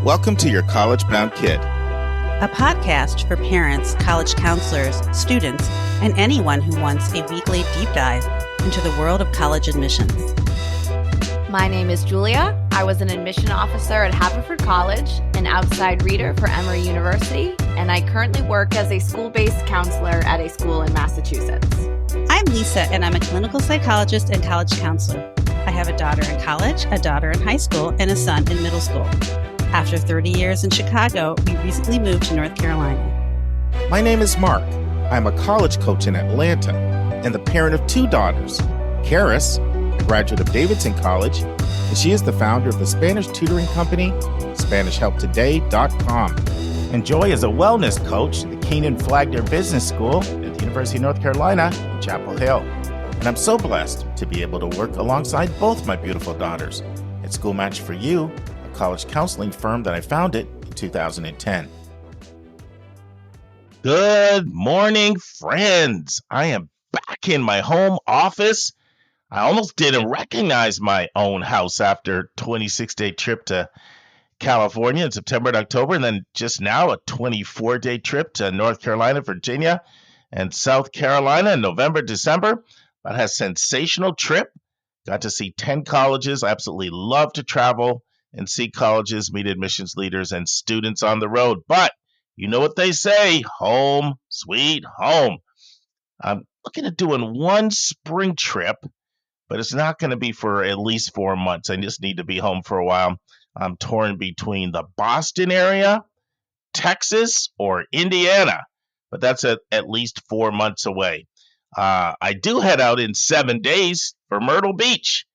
Welcome to Your College Bound Kid, a podcast for parents, college counselors, students, and anyone who wants a weekly deep dive into the world of college admissions. My name is Julia. I was an admission officer at Haverford College, an outside reader for Emory University, and I currently work as a school-based counselor at a school in Massachusetts. I'm Lisa, and I'm a clinical psychologist and college counselor. I have a daughter in college, a daughter in high school, and a son in middle school. After 30 years in Chicago, we recently moved to North Carolina. My name is Mark. I'm a college coach in Atlanta and the parent of two daughters. Karis, a graduate of Davidson College, and she is the founder of the Spanish tutoring company, SpanishHelpToday.com. And Joy is a wellness coach at the Keenan Flagler Business School at the University of North Carolina in Chapel Hill. And I'm so blessed to be able to work alongside both my beautiful daughters at School Match for You, a college counseling firm that I founded in 2010. Good morning, friends. I am back in my home office. I almost didn't recognize my own house after a 26-day trip to California in September and October, and then just now a 24-day trip to North Carolina, Virginia, and South Carolina in November, December. But had a sensational trip. Got to see 10 colleges. I absolutely love to travel and see colleges, meet admissions leaders, and students on the road. But you know what they say, home, sweet home. I'm looking at doing one spring trip, but it's not going to be for at least 4 months. I just need to be home for a while. I'm torn between the Boston area, Texas, or Indiana, but that's at least 4 months away. I do head out in 7 days for Myrtle Beach.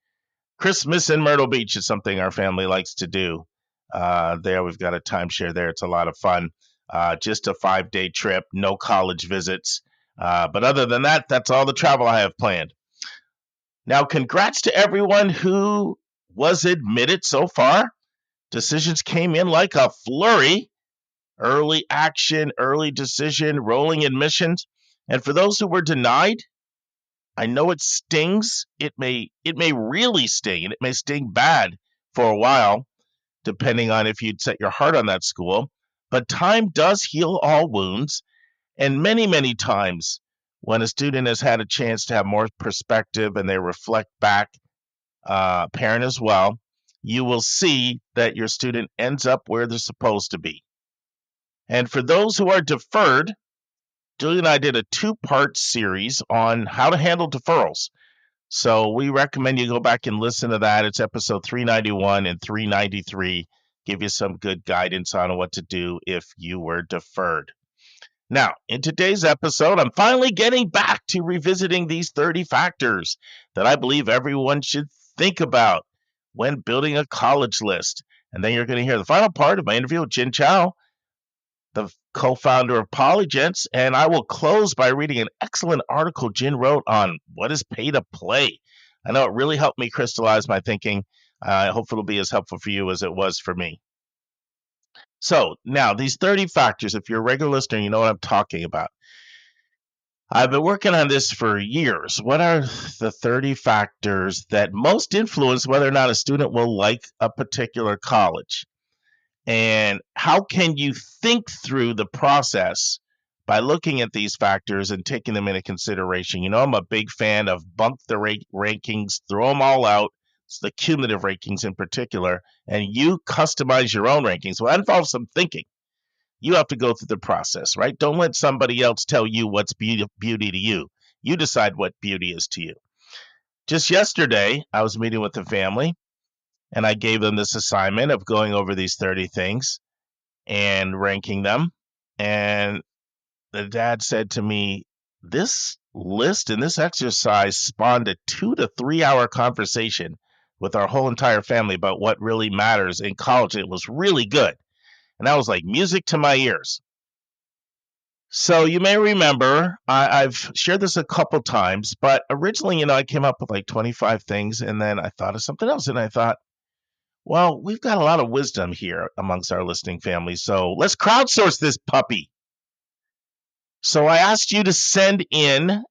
Christmas in Myrtle Beach is something our family likes to do. There, we've got a timeshare there. It's a lot of fun. Just a 5-day trip, no college visits. But other than that, that's all the travel I have planned. Now, congrats to everyone who was admitted so far. Decisions came in like a flurry. Early action, early decision, rolling admissions. And for those who were denied, I know it stings. It may really sting, and it may sting bad for a while, depending on if you'd set your heart on that school. But time does heal all wounds. And many, many times when a student has had a chance to have more perspective and they reflect back, parent as well, you will see that your student ends up where they're supposed to be. And for those who are deferred, Julie and I did a 2-part series on how to handle deferrals. So we recommend you go back and listen to that. It's episode 391 and 393. Give you some good guidance on what to do if you were deferred. Now, in today's episode, I'm finally getting back to revisiting these 30 factors that I believe everyone should think about when building a college list. And then you're going to hear the final part of my interview with Jin Chow, the co-founder of Polygence, and I will close by reading an excellent article Jin wrote on what is pay to play. I know it really helped me crystallize my thinking. I hope it'll be as helpful for you as it was for me. So now these 30 factors, if you're a regular listener, you know what I'm talking about. I've been working on this for years. What are the 30 factors that most influence whether or not a student will like a particular college? And how can you think through the process by looking at these factors and taking them into consideration? You know, I'm a big fan of bump the rankings, throw them all out. It's the cumulative rankings in particular, and you customize your own rankings. Well, that involves some thinking. You have to go through the process, right? Don't let somebody else tell you what's beauty to you. You decide what beauty is to you. Just yesterday, I was meeting with the family, and I gave them this assignment of going over these 30 things and ranking them. And the dad said to me, this list and this exercise spawned a 2 to 3 hour conversation with our whole entire family about what really matters in college. It was really good. And that was like music to my ears. So you may remember, I've shared this a couple times, but originally, I came up with like 25 things, and then I thought of something else, and I thought, well, we've got a lot of wisdom here amongst our listening family, so let's crowdsource this puppy. So I asked you to send in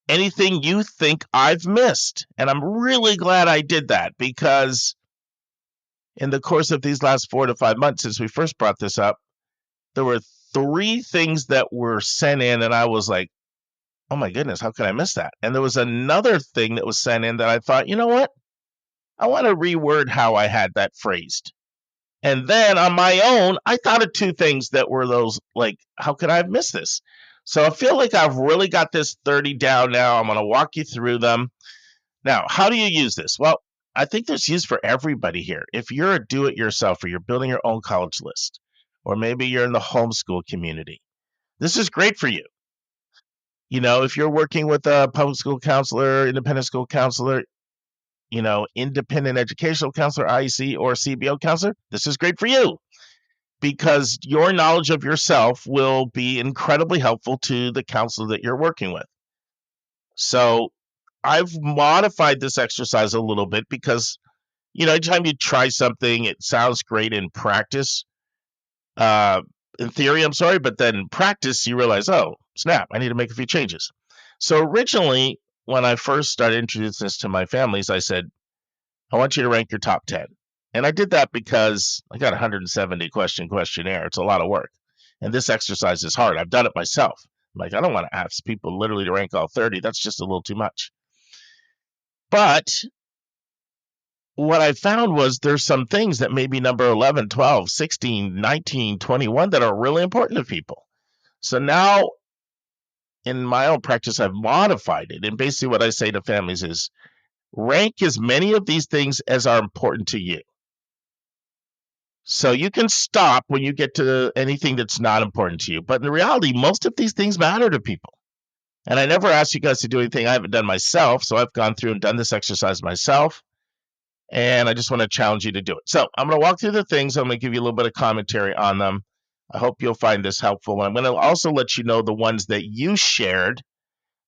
anything you think I've missed, and I'm really glad I did that because in the course of these last 4 to 5 months since we first brought this up, there were 3 things that were sent in, and I was like, oh my goodness, how could I miss that? And there was another thing that was sent in that I thought, you know what? I want to reword how I had that phrased. And then on my own, I thought of 2 things that were those, like, how could I have missed this? So I feel like I've really got this 30 down now. I'm going to walk you through them. Now, how do you use this? Well, I think there's use for everybody here. If you're a do-it-yourself or you're building your own college list, or maybe you're in the homeschool community, this is great for you. You know, if you're working with a public school counselor, independent school counselor, you know, independent educational counselor, IEC, or CBO counselor, this is great for you because your knowledge of yourself will be incredibly helpful to the counselor that you're working with. So I've modified this exercise a little bit because, you know, anytime you try something, it sounds great in practice. In theory, I'm sorry, but then in practice, you realize, oh, snap, I need to make a few changes. So originally, when I first started introducing this to my families, I said, I want you to rank your top 10. And I did that because I got a 170 question questionnaire. It's a lot of work. And this exercise is hard. I've done it myself. I'm like, I don't want to ask people literally to rank all 30. That's just a little too much. But what I found was there's some things that maybe number 11, 12, 16, 19, 21 that are really important to people. So now in my own practice, I've modified it. And basically what I say to families is rank as many of these things as are important to you. So you can stop when you get to anything that's not important to you. But in reality, most of these things matter to people. And I never ask you guys to do anything I haven't done myself. So I've gone through and done this exercise myself. And I just want to challenge you to do it. So I'm going to walk through the things. I'm going to give you a little bit of commentary on them. I hope you'll find this helpful. I'm going to also let you know the ones that you shared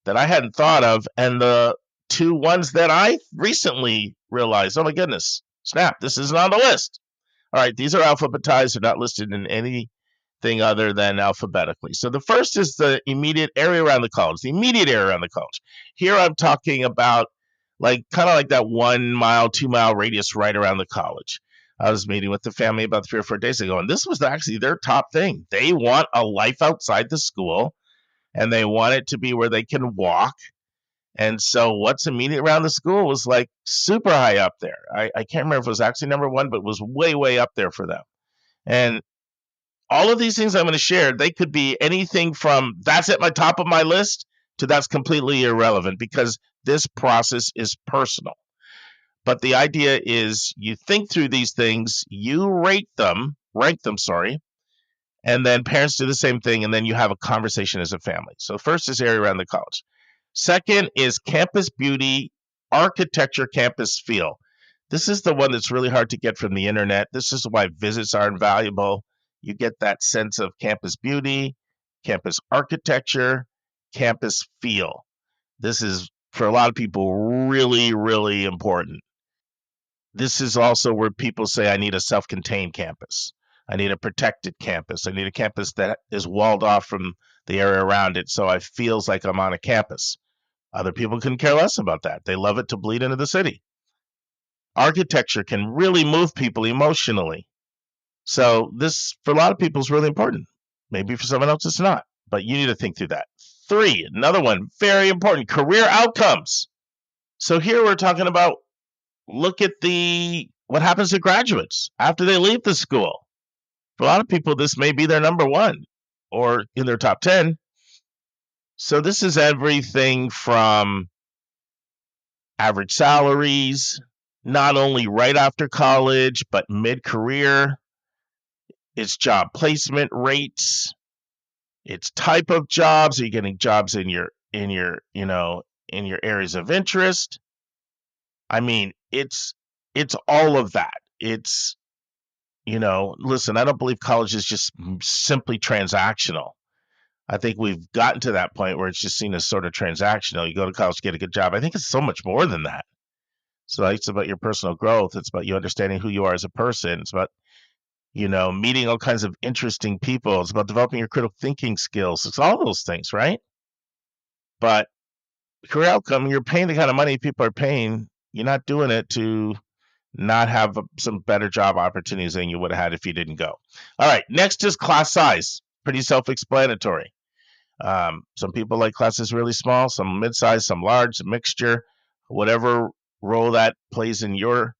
that I hadn't thought of, and the 2 ones that I recently realized, oh my goodness, snap, this isn't on the list. All right, these are alphabetized. They're not listed in anything other than alphabetically. So the first is the immediate area around the college, the immediate area around the college. Here I'm talking about like kind of like that 1 mile, 2 mile radius right around the college. I was meeting with the family about 3 or 4 days ago, and this was actually their top thing. They want a life outside the school, and they want it to be where they can walk. And so what's immediate around the school was like super high up there. I can't remember if it was actually number 1, but it was way, way up there for them. And all of these things I'm going to share, they could be anything from that's at my top of my list to that's completely irrelevant because this process is personal. But the idea is you think through these things, you rank them, and then parents do the same thing, and then you have a conversation as a family. So first is area around the college. Second is campus beauty, architecture, campus feel. This is the one that's really hard to get from the internet. This is why visits are invaluable. You get that sense of campus beauty, campus architecture, campus feel. This is, for a lot of people, really, really important. This is also where people say, I need a self-contained campus. I need a protected campus. I need a campus that is walled off from the area around it so it feels like I'm on a campus. Other people can care less about that. They love it to bleed into the city. Architecture can really move people emotionally. So this, for a lot of people, is really important. Maybe for someone else, it's not. But you need to think through that. 3, another one, very important, career outcomes. So here we're talking about, look at what happens to graduates after they leave the school. For a lot of people, this may be their number 1 or in their top 10. So this is everything from average salaries, not only right after college, but mid-career. It's job placement rates. It's type of jobs. Are you getting jobs in your areas of interest? I mean, it's all of that. It's, listen, I don't believe college is just simply transactional. I think we've gotten to that point where it's just seen as sort of transactional. You go to college, get a good job. I think it's so much more than that. So it's about your personal growth. It's about you understanding who you are as a person. It's about, meeting all kinds of interesting people. It's about developing your critical thinking skills. It's all those things, right? But career outcome, you're paying the kind of money people are paying. You're not doing it to not have some better job opportunities than you would have had if you didn't go. All right, next is class size. Pretty self-explanatory. Some people like classes really small, some mid-size, some large, a mixture. Whatever role that plays in your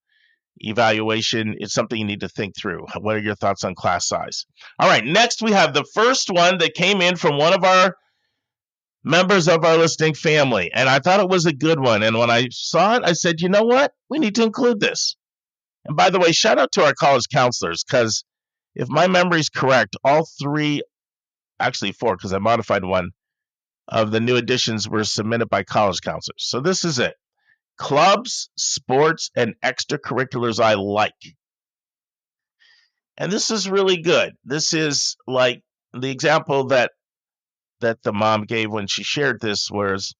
evaluation, it's something you need to think through. What are your thoughts on class size? All right, next we have the first one that came in from one of our members of our listening family, and I thought it was a good one. And when I saw it, I said, you know what? We need to include this. And by the way, shout out to our college counselors, because if my memory is correct, all three, actually four, because I modified one, of the new additions were submitted by college counselors. So this is it. Clubs, sports, and extracurriculars I like. And this is really good. This is like the example that the mom gave when she shared this was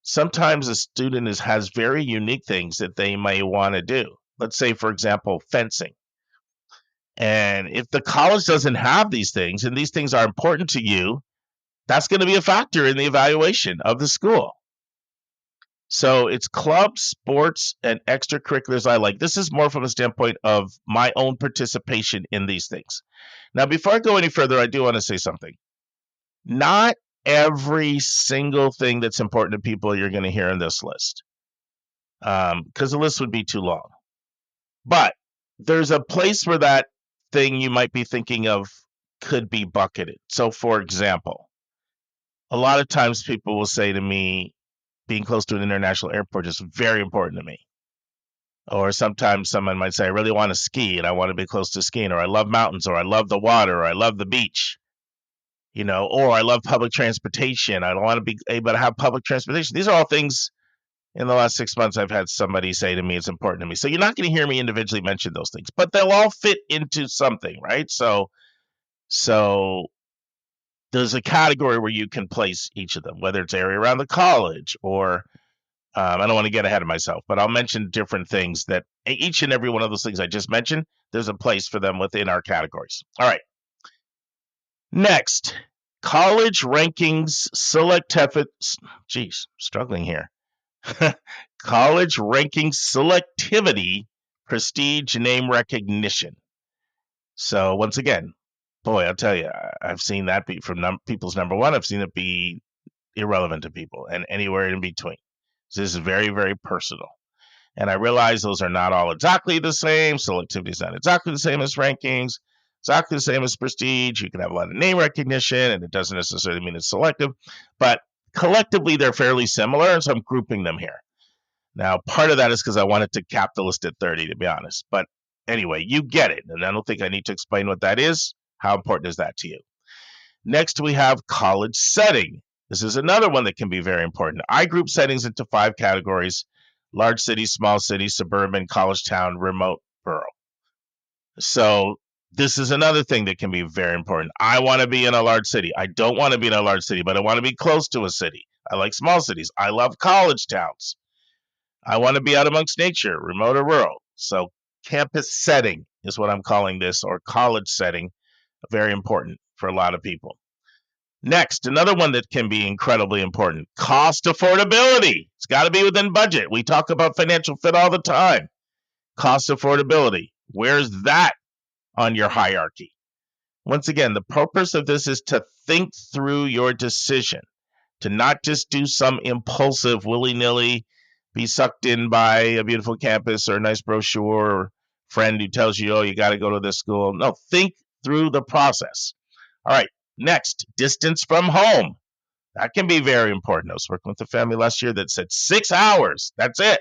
sometimes a student has very unique things that they may want to do. Let's say, for example, fencing. And if the college doesn't have these things and these things are important to you, that's going to be a factor in the evaluation of the school. So it's clubs, sports, and extracurriculars I like. This is more from a standpoint of my own participation in these things. Now, before I go any further, I do want to say something. Not every single thing that's important to people you're going to hear in this list, because the list would be too long. But there's a place where that thing you might be thinking of could be bucketed. So, for example, a lot of times people will say to me, being close to an international airport is very important to me. Or sometimes someone might say, I really want to ski and I want to be close to skiing, or I love mountains, or I love the water, or I love the beach, or I love public transportation. I want to be able to have public transportation. These are all things in the last 6 months I've had somebody say to me, it's important to me. So you're not going to hear me individually mention those things, but they'll all fit into something, right? So there's a category where you can place each of them, whether it's area around the college or I don't want to get ahead of myself, but I'll mention different things that each and every one of those things I just mentioned, there's a place for them within our categories. All right. Next, college rankings struggling here. College rankings selectivity, prestige, name recognition. So once again, boy, I'll tell you, I've seen that be from people's number one. I've seen it be irrelevant to people and anywhere in between. So this is very, very personal. And I realize those are not all exactly the same. Selectivity is not exactly the same as rankings, exactly the same as prestige. You can have a lot of name recognition, and it doesn't necessarily mean it's selective. But collectively, they're fairly similar, and so I'm grouping them here. Now, part of that is because I wanted to cap the list at 30, to be honest. But anyway, you get it. And I don't think I need to explain what that is. How important is that to you? Next, we have college setting. This is another one that can be very important. I group settings into 5 categories: large city, small city, suburban, college town, remote, rural. So this is another thing that can be very important. I want to be in a large city. I don't want to be in a large city, but I want to be close to a city. I like small cities. I love college towns. I want to be out amongst nature, remote or rural. So campus setting is what I'm calling this, or college setting, very important for a lot of people. Next, another one that can be incredibly important: cost affordability. It's got to be within budget. We talk about financial fit all the time. Cost affordability. Where's that on your hierarchy? Once again, the purpose of this is to think through your decision, to not just do some impulsive, willy-nilly, be sucked in by a beautiful campus or a nice brochure or friend who tells you, oh, you got to go to this school. No, think through the process. All right. Next, distance from home. That can be very important. I was working with a family last year that said 6 hours. That's it.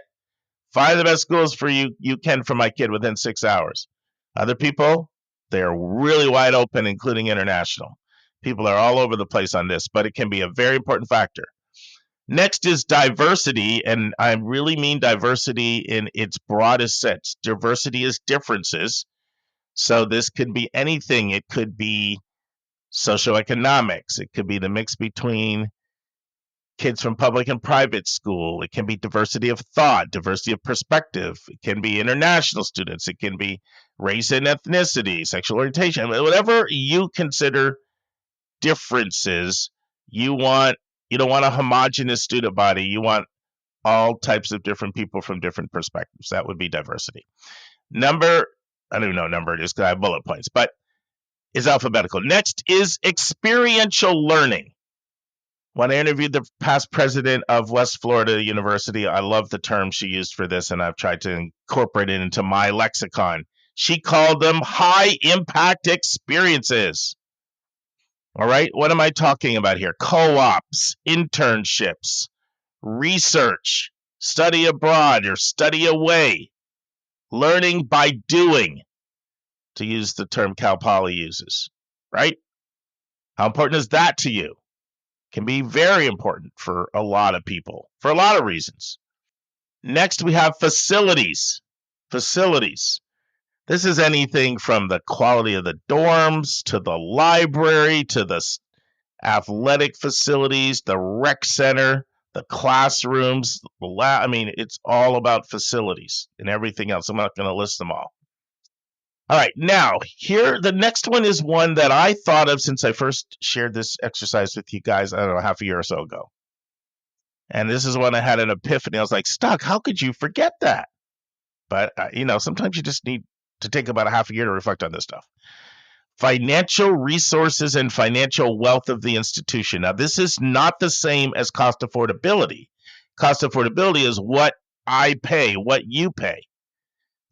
Find the best schools for you can for my kid within 6 hours. Other people, they're really wide open, including international. People are all over the place on this, but it can be a very important factor. Next is diversity, and I really mean diversity in its broadest sense. Diversity is differences. So this could be anything. It could be socioeconomics. It could be the mix between kids from public and private school. It can be diversity of thought, diversity of perspective. It can be international students. It can be race and ethnicity, sexual orientation, whatever you consider differences. You don't want a homogenous student body. You want all types of different people from different perspectives. That would be diversity. Number, I don't even know what number it is because I have bullet points, but is alphabetical. Next is experiential learning. When I interviewed the past president of West Florida University, I love the term she used for this, and I've tried to incorporate it into my lexicon. She called them high-impact experiences. All right, what am I talking about here? Co-ops, internships, research, study abroad or study away, learning by doing, to use the term Cal Poly uses, right? How important is that to you? Can be very important for a lot of people, for a lot of reasons. Next, we have facilities. Facilities. This is anything from the quality of the dorms to the library to the athletic facilities, the rec center, the classrooms, the lab. I mean, it's all about facilities and everything else. I'm not going to list them all. All right, now here, the next one is one that I thought of since I first shared this exercise with you guys, I don't know, half a year or so ago. And this is when I had an epiphany. I was like, Stuck, how could you forget that? But, sometimes you just need to take about a half a year to reflect on this stuff. Financial resources and financial wealth of the institution. Now, this is not the same as cost affordability. Cost affordability is what I pay, what you pay.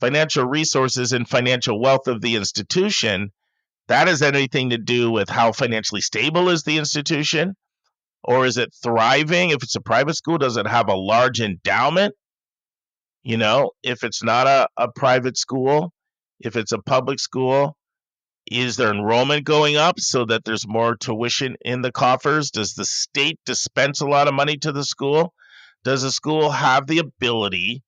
Financial resources and financial wealth of the institution, that has anything to do with how financially stable is the institution, or is it thriving? If it's a private school, does it have a large endowment? If it's not a private school, if it's a public school, is their enrollment going up so that there's more tuition in the coffers? Does the state dispense a lot of money to the school? Does the school have the ability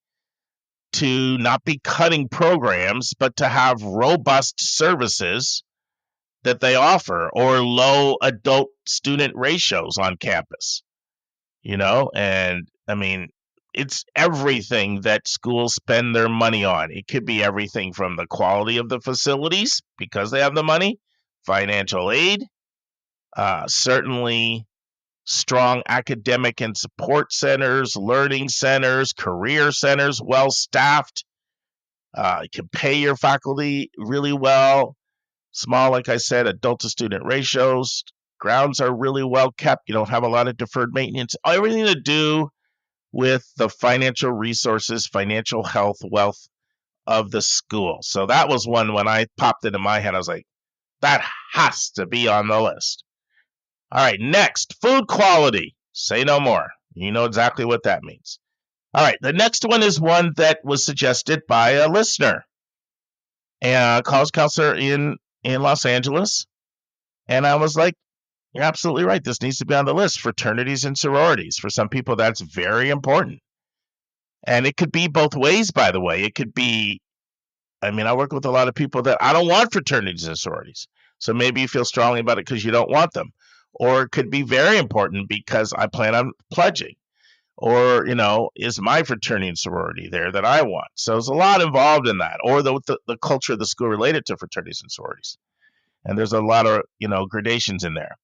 to not be cutting programs, but to have robust services that they offer, or low adult student ratios on campus? And I mean, it's everything that schools spend their money on. It could be everything from the quality of the facilities because they have the money, financial aid, certainly strong academic and support centers, learning centers, career centers, well-staffed. You can pay your faculty really well. Small, like I said, adult to student ratios. Grounds are really well kept. You don't have a lot of deferred maintenance. Everything to do with the financial resources, financial health, wealth of the school. So that was one when I popped it in my head. I was like, that has to be on the list. All right, next, food quality. Say no more. You know exactly what that means. All right, the next one is one that was suggested by a listener, a college counselor in Los Angeles. And I was like, you're absolutely right. This needs to be on the list. Fraternities and sororities. For some people, that's very important. And it could be both ways, by the way. It could be, I work with a lot of people that I don't want fraternities and sororities. So maybe you feel strongly about it because you don't want them. Or it could be very important because I plan on pledging. Or, is my fraternity and sorority there that I want? So there's a lot involved in that. Or the culture of the school related to fraternities and sororities. And there's a lot of, gradations in there.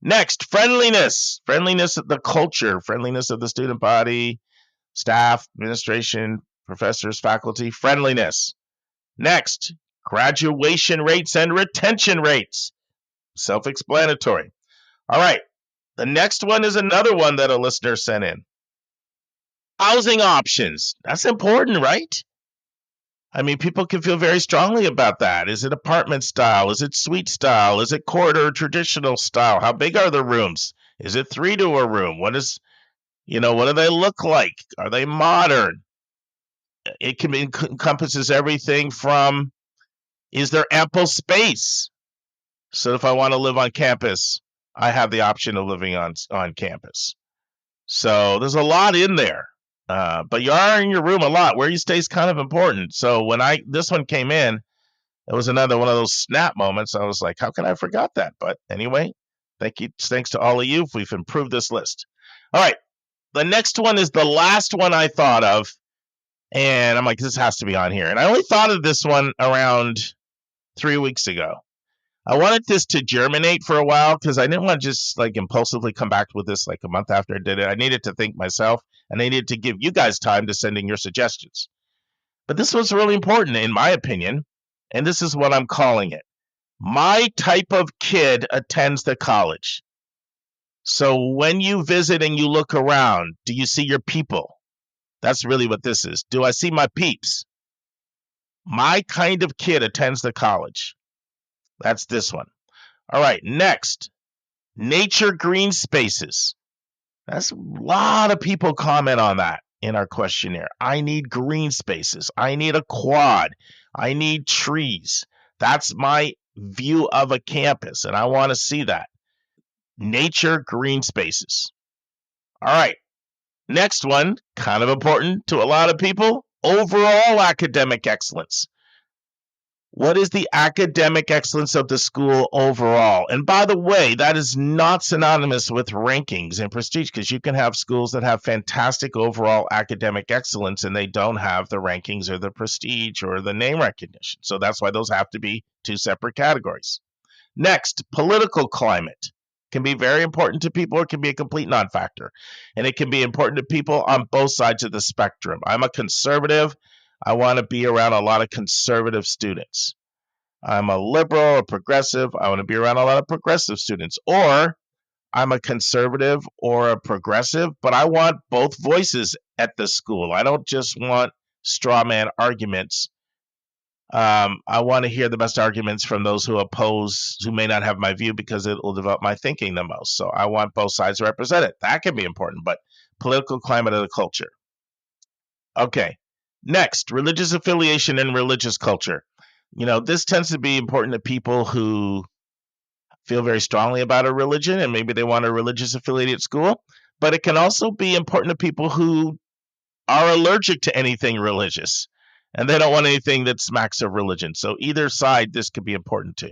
Next, friendliness. Friendliness of the culture. Friendliness of the student body, staff, administration, professors, faculty. Friendliness. Next, graduation rates and retention rates. Self-explanatory. All right. The next one is another one that a listener sent in. Housing options. That's important, right? People can feel very strongly about that. Is it apartment style? Is it suite style? Is it corridor traditional style? How big are the rooms? Is it 3 to a room? What do they look like? Are they modern? It encompasses everything from, is there ample space? So if I want to live on campus, I have the option of living on campus. So there's a lot in there. But you are in your room a lot. Where you stay is kind of important. So when this one came in, it was another one of those snap moments. I was like, how can I forgot that? But anyway, thanks to all of you. We've improved this list. All right. The next one is the last one I thought of. And I'm like, this has to be on here. And I only thought of this one around 3 weeks ago. I wanted this to germinate for a while because I didn't want to just like impulsively come back with this like a month after I did it. I needed to think myself, and I needed to give you guys time to send in your suggestions. But this was really important, in my opinion, and this is what I'm calling it. My type of kid attends the college. So when you visit and you look around, do you see your people? That's really what this is. Do I see my peeps? My kind of kid attends the college. That's this one. All right, next, nature green spaces. That's a lot of people comment on that in our questionnaire. I need green spaces. I need a quad. I need trees. That's my view of a campus, and I want to see that. Nature green spaces. All right. Next one, kind of important to a lot of people, overall academic excellence. What is the academic excellence of the school overall? And by the way, that is not synonymous with rankings and prestige, because you can have schools that have fantastic overall academic excellence and they don't have the rankings or the prestige or the name recognition. So that's why those have to be two separate categories. Next, political climate can be very important to people, or it can be a complete non-factor. And it can be important to people on both sides of the spectrum. I'm a conservative. I want to be around a lot of conservative students. I'm a liberal or progressive. I want to be around a lot of progressive students. Or I'm a conservative or a progressive, but I want both voices at the school. I don't just want straw man arguments. I want to hear the best arguments from those who oppose, who may not have my view, because it will develop my thinking the most. So I want both sides represented. That can be important, but political climate of the culture. Okay. Next, religious affiliation and religious culture. This tends to be important to people who feel very strongly about a religion and maybe they want a religious affiliated school, but it can also be important to people who are allergic to anything religious and they don't want anything that smacks of religion. So either side, this could be important too.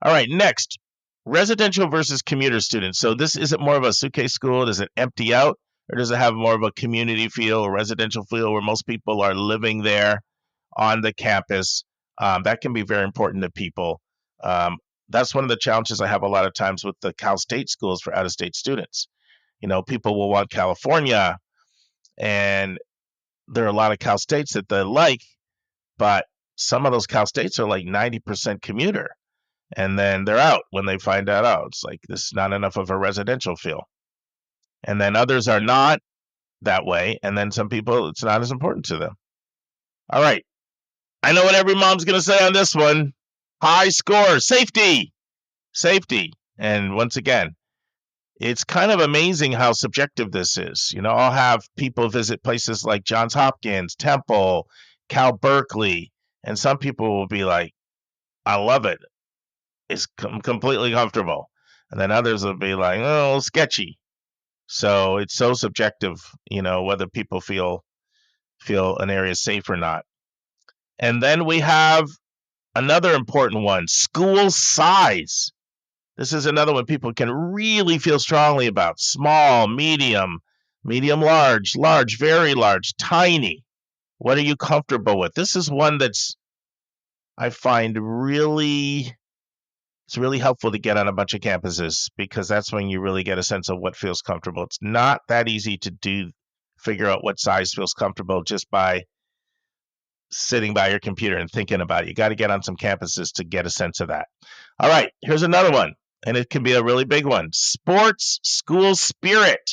All right, next, residential versus commuter students. So this isn't more of a suitcase school. Does it empty out? Or does it have more of a community feel or residential feel where most people are living there on the campus? That can be very important to people. That's one of the challenges I have a lot of times with the Cal State schools for out-of-state students. People will want California, and there are a lot of Cal States that they like, but some of those Cal States are like 90% commuter. And then they're out when they find out, oh, it's like this is not enough of a residential feel. And then others are not that way. And then some people, it's not as important to them. All right. I know what every mom's going to say on this one. High score, safety. And once again, it's kind of amazing how subjective this is. I'll have people visit places like Johns Hopkins, Temple, Cal Berkeley, and some people will be like, I love it. It's completely comfortable. And then others will be like, oh, sketchy. So it's so subjective, whether people feel an area safe or not. And then we have another important one, school size. This is another one people can really feel strongly about. Small, medium, large, very large, tiny. What are you comfortable with? This is one that's, I find it's really helpful to get on a bunch of campuses, because that's when you really get a sense of what feels comfortable. It's not that easy to figure out what size feels comfortable just by sitting by your computer and thinking about it. You got to get on some campuses to get a sense of that. All right, here's another one, and it can be a really big one. Sports school spirit.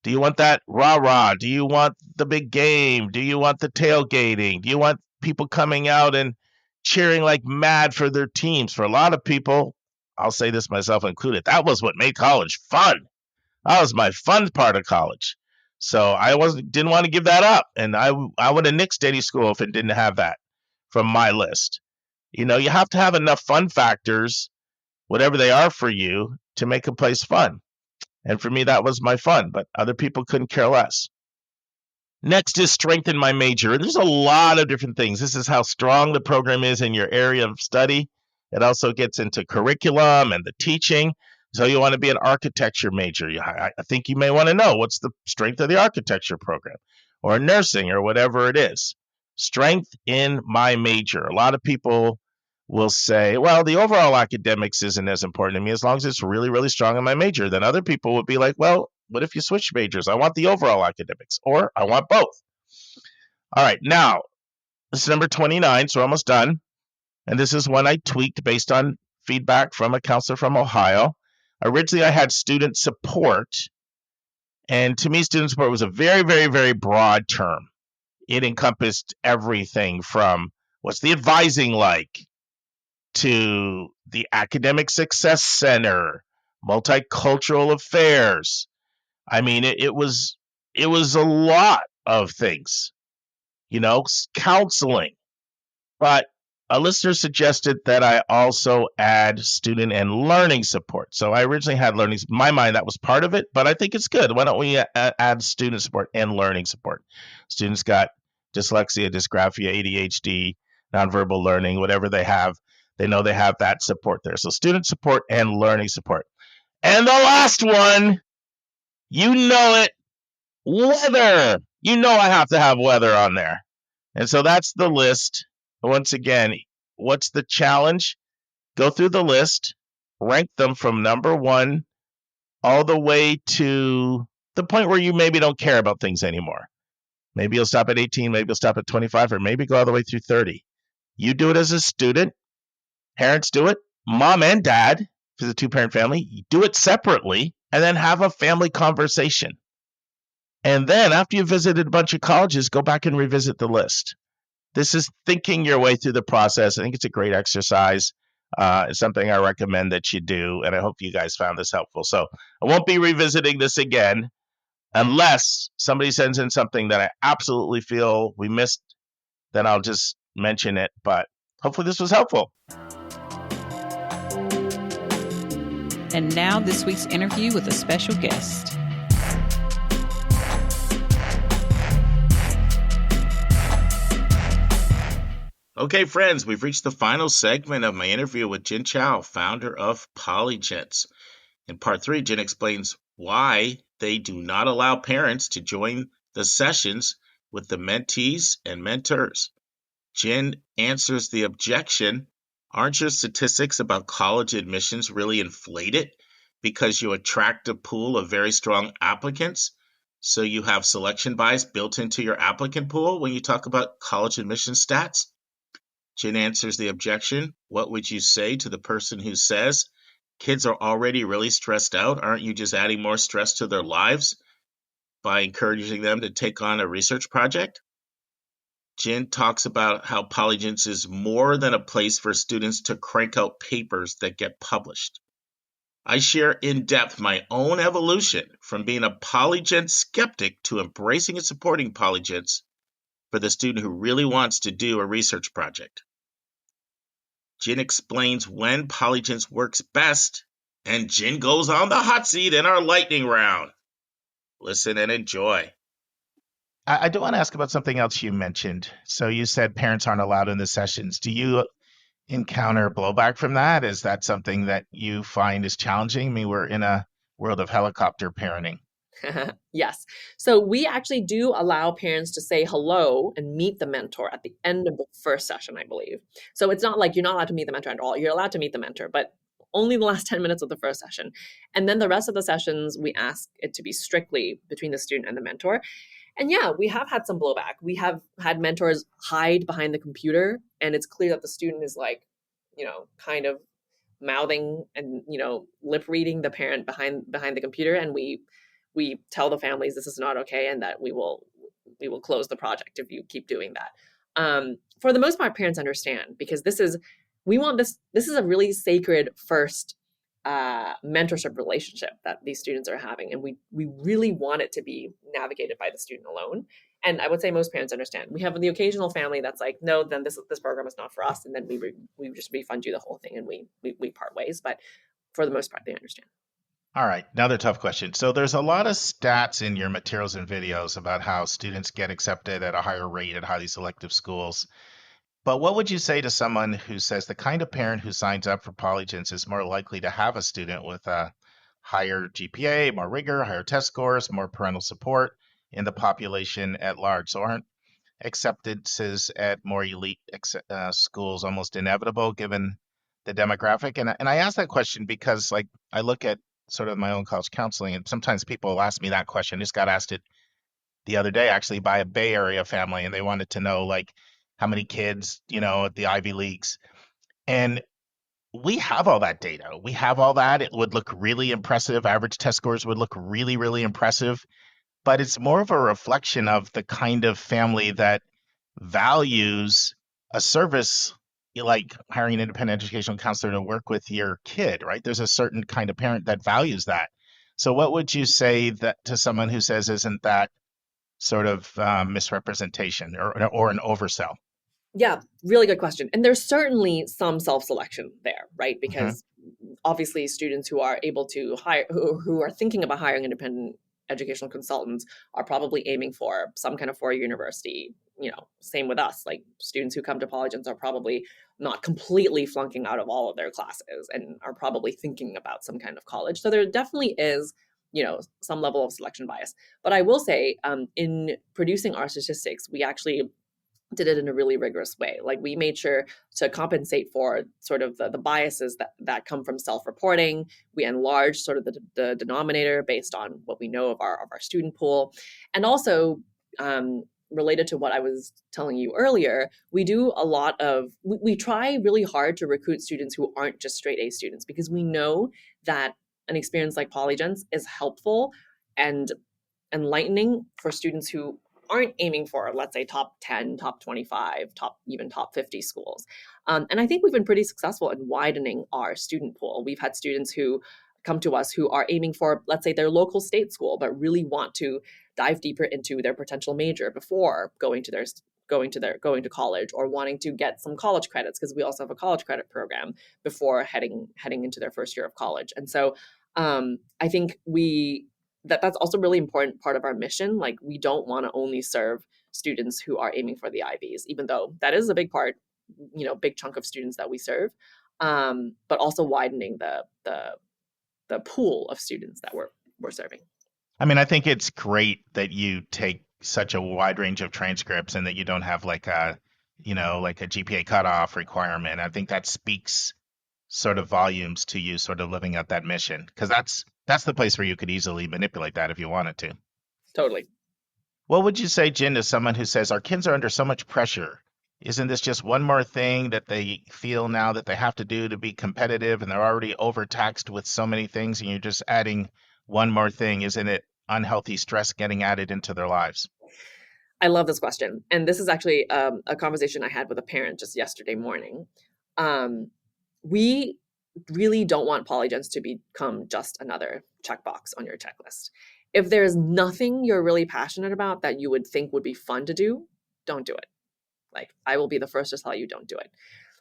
Do you want that rah-rah? Do you want the big game? Do you want the tailgating? Do you want people coming out and cheering like mad for their teams? For a lot of people, I'll say this myself included, that was what made college fun. That was my fun part of college. So I didn't want to give that up. And I would have nixed any school if it didn't have that from my list. You have to have enough fun factors, whatever they are for you, to make a place fun. And for me, that was my fun, but other people couldn't care less. Next is strengthen my major. And there's a lot of different things. This is how strong the program is in your area of study. It also gets into curriculum and the teaching. So you want to be an architecture major. I think you may want to know what's the strength of the architecture program, or nursing, or whatever it is. Strength in my major. A lot of people will say, well, the overall academics isn't as important to me as long as it's really, really strong in my major. Then other people would be like, well, What if you switch majors? I want the overall academics, or I want both. All right, now this is number 29, so we're almost done. And this is one I tweaked based on feedback from a counselor from Ohio. Originally, I had student support. And to me, student support was a very, very, very broad term. It encompassed everything from what's the advising like to the academic success center, multicultural affairs. I mean, it was a lot of things, counseling. But a listener suggested that I also add student and learning support. So I originally had learning. In my mind, that was part of it, but I think it's good. Why don't we add student support and learning support? Students got dyslexia, dysgraphia, ADHD, nonverbal learning, whatever they have. They know they have that support there. So student support and learning support. And the last one, you know it, weather. You know I have to have weather on there. And so that's the list. Once again, what's the challenge? Go through the list, rank them from number 1 all the way to the point where you maybe don't care about things anymore. Maybe you'll stop at 18, maybe you'll stop at 25, or maybe go all the way through 30. You do it as a student. Parents do it. Mom and dad, if it's a 2-parent family, you do it separately, and then have a family conversation. And then after you've visited a bunch of colleges, go back and revisit the list. This is thinking your way through the process. I think it's a great exercise. It's something I recommend that you do, and I hope you guys found this helpful. So I won't be revisiting this again unless somebody sends in something that I absolutely feel we missed, then I'll just mention it. But hopefully this was helpful. And now this week's interview with a special guest. Okay, friends, we've reached the final segment of my interview with Jin Chow, founder of Polygence. In part 3, Jin explains why they do not allow parents to join the sessions with the mentees and mentors. Jin answers the objection, aren't your statistics about college admissions really inflated because you attract a pool of very strong applicants? So you have selection bias built into your applicant pool when you talk about college admission stats? Jin answers the objection. What would you say to the person who says, kids are already really stressed out? Aren't you just adding more stress to their lives by encouraging them to take on a research project? Jin talks about how Polygence is more than a place for students to crank out papers that get published. I share in depth my own evolution from being a Polygence skeptic to embracing and supporting Polygence for the student who really wants to do a research project. Jin explains when Polygence works best, and Jin goes on the hot seat in our lightning round. Listen and enjoy. I do want to ask about something else you mentioned. So you said parents aren't allowed in the sessions. Do you encounter blowback from that? Is that something that you find is challenging? I mean, we're in a world of helicopter parenting. Yes. So we actually do allow parents to say hello and meet the mentor at the end of the first session, I believe. So it's not like you're not allowed to meet the mentor at all. You're allowed to meet the mentor, but only the last 10 minutes of the first session. And then the rest of the sessions, we ask it to be strictly between the student and the mentor. And yeah, we have had some blowback. We have had mentors hide behind the computer, and it's clear that the student is like, kind of mouthing and, lip reading the parent behind the computer. And we tell the families this is not okay, and that we will project if you keep doing that. For the most part, parents understand, because this is a really sacred first mentorship relationship that these students are having, and we really want it to be navigated by the student alone. And I would say most parents understand. We have the occasional family that's like, no, then this program is not for us, and then we just refund you the whole thing, and we part ways. But for the most part, they understand. All right, another tough question. So there's a lot of stats in your materials and videos about how students get accepted at a higher rate at highly selective schools. But what would you say to someone who says the kind of parent who signs up for Polygence is more likely to have a student with a higher GPA, more rigor, higher test scores, more parental support in the population at large? So aren't acceptances at more elite schools almost inevitable given the demographic? And I ask that question because, like, I look at sort of my own college counseling, and sometimes people ask me that question. Just got asked it the other day actually by a Bay Area family, and they wanted to know like how many kids, at the Ivy Leagues. And we have all that data. We have all that. It would look really impressive. Average test scores would look really, really impressive. But it's more of a reflection of the kind of family that values a service like hiring an independent educational counselor to work with your kid, right? There's a certain kind of parent that values that. So what would you say that to someone who says, isn't that sort of misrepresentation or an oversell? Yeah, really good question. And there's certainly some self-selection there, right? Mhm. Because obviously students who are able to hire, who are thinking about hiring independent educational consultants are probably aiming for some kind of four-year university. Same with us. Like students who come to Polygence are probably not completely flunking out of all of their classes and are probably thinking about some kind of college. So there definitely is, some level of selection bias. But I will say, in producing our statistics, we actually did it in a really rigorous way. Like we made sure to compensate for sort of the biases that come from self-reporting. We enlarged sort of the denominator based on what we know of our student pool. And also, related to what I was telling you earlier, we do a lot of, we try really hard to recruit students who aren't just straight A students, because we know that an experience like Polygence is helpful and enlightening for students who aren't aiming for, let's say, top 10, top 25, even top 50 schools. And I think we've been pretty successful in widening our student pool. We've had students who come to us who are aiming for, let's say, their local state school, but really want to dive deeper into their potential major before going to college, or wanting to get some college credits, because we also have a college credit program before heading into their first year of college. And so I think that's also really important part of our mission. Like we don't want to only serve students who are aiming for the Ivies, even though that is a big part, big chunk of students that we serve, but also widening the pool of students that we're serving. I mean, I think it's great that you take such a wide range of transcripts and that you don't have like a GPA cutoff requirement. I think that speaks sort of volumes to you sort of living out that mission, because that's the place where you could easily manipulate that if you wanted to. Totally. What would you say, Jin, to someone who says our kids are under so much pressure? Isn't this just one more thing that they feel now that they have to do to be competitive, and they're already overtaxed with so many things, and you're just adding one more thing? Isn't it unhealthy stress getting added into their lives? I love this question. And this is actually a conversation I had with a parent just yesterday morning. We really don't want Polygence to become just another checkbox on your checklist. If there's nothing you're really passionate about that you would think would be fun to do, don't do it. Like, I will be the first to tell you, don't do it.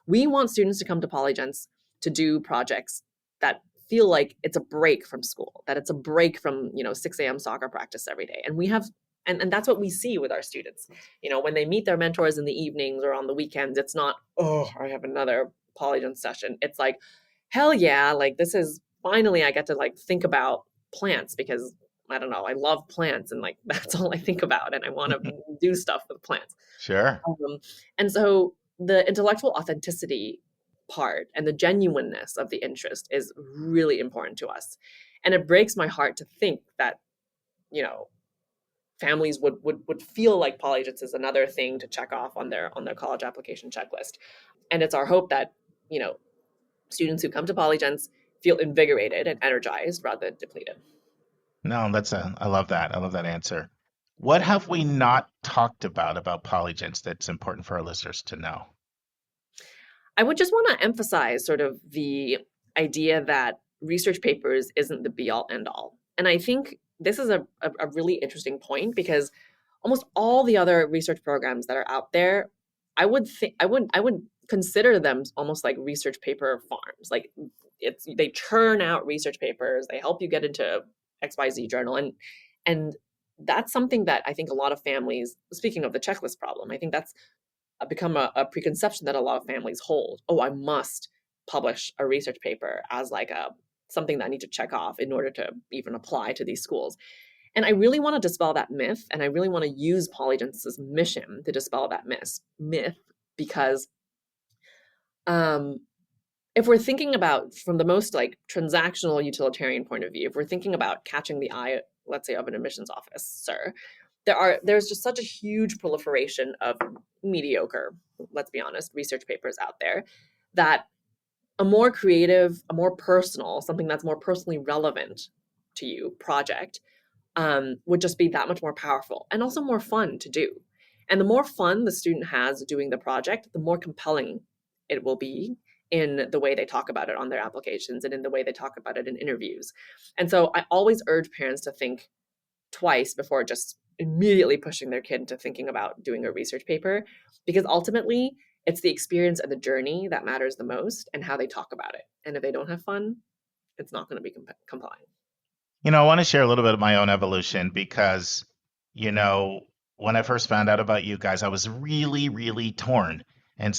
We want students to come to Polygence to do projects that feel like it's a break from school, that it's a break from, 6 a.m. soccer practice every day. And we have, and that's what we see with our students. When they meet their mentors in the evenings or on the weekends, it's not, oh, I have another Polygence session. It's like, hell yeah, like this is finally I get to like think about plants, because I don't know, I love plants, and like that's all I think about, and I want to do stuff with plants. Sure. And so the intellectual authenticity part and the genuineness of the interest is really important to us. And it breaks my heart to think that, families would feel like Polygence is another thing to check off on their college application checklist. And it's our hope that, students who come to Polygence feel invigorated and energized rather than depleted. No, I love that. I love that answer. What have we not talked about Polygence that's important for our listeners to know? I would just want to emphasize sort of the idea that research papers isn't the be all end all. And I think this is a really interesting point, because almost all the other research programs that are out there, I would consider them almost like research paper farms. Like they churn out research papers, they help you get into XYZ journal. And that's something that I think a lot of families, speaking of the checklist problem, I think that's become a preconception that a lot of families hold. Oh, I must publish a research paper as like something that I need to check off in order to even apply to these schools. And I really want to dispel that myth, and I really want to use Polygence's mission to dispel that myth, because if we're thinking about from the most like transactional utilitarian point of view, if we're thinking about catching the eye, let's say, of an admissions officer, there's just such a huge proliferation of mediocre, let's be honest, research papers out there, that a more creative, a more personal, something that's more personally relevant to you project would just be that much more powerful and also more fun to do. And the more fun the student has doing the project, the more compelling it will be in the way they talk about it on their applications and in the way they talk about it in interviews. And so I always urge parents to think twice before just immediately pushing their kid into thinking about doing a research paper, because ultimately it's the experience and the journey that matters the most and how they talk about it. And if they don't have fun, it's not going to be compelling. I want to share a little bit of my own evolution because, when I first found out about you guys, I was really, really torn. And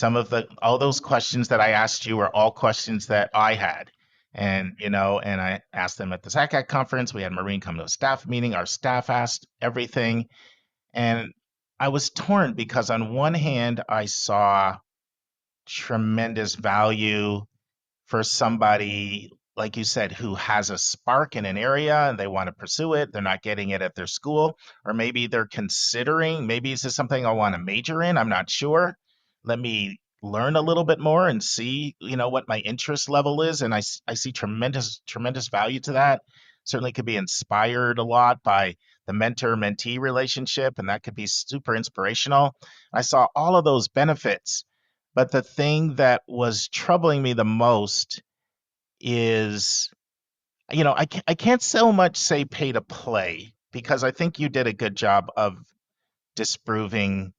all those questions that I asked you were all questions that I had. And, and I asked them at the SACAC conference. We had Maureen come to a staff meeting. Our staff asked everything. And I was torn because on one hand, I saw tremendous value for somebody, like you said, who has a spark in an area and they want to pursue it. They're not getting it at their school, or maybe they're considering, maybe is this something I want to major in? I'm not sure. Let me learn a little bit more and see, what my interest level is. And I see tremendous, tremendous value to that. Certainly could be inspired a lot by the mentor-mentee relationship, and that could be super inspirational. I saw all of those benefits. But the thing that was troubling me the most is, I can't so much say pay to play, because I think you did a good job of disproving,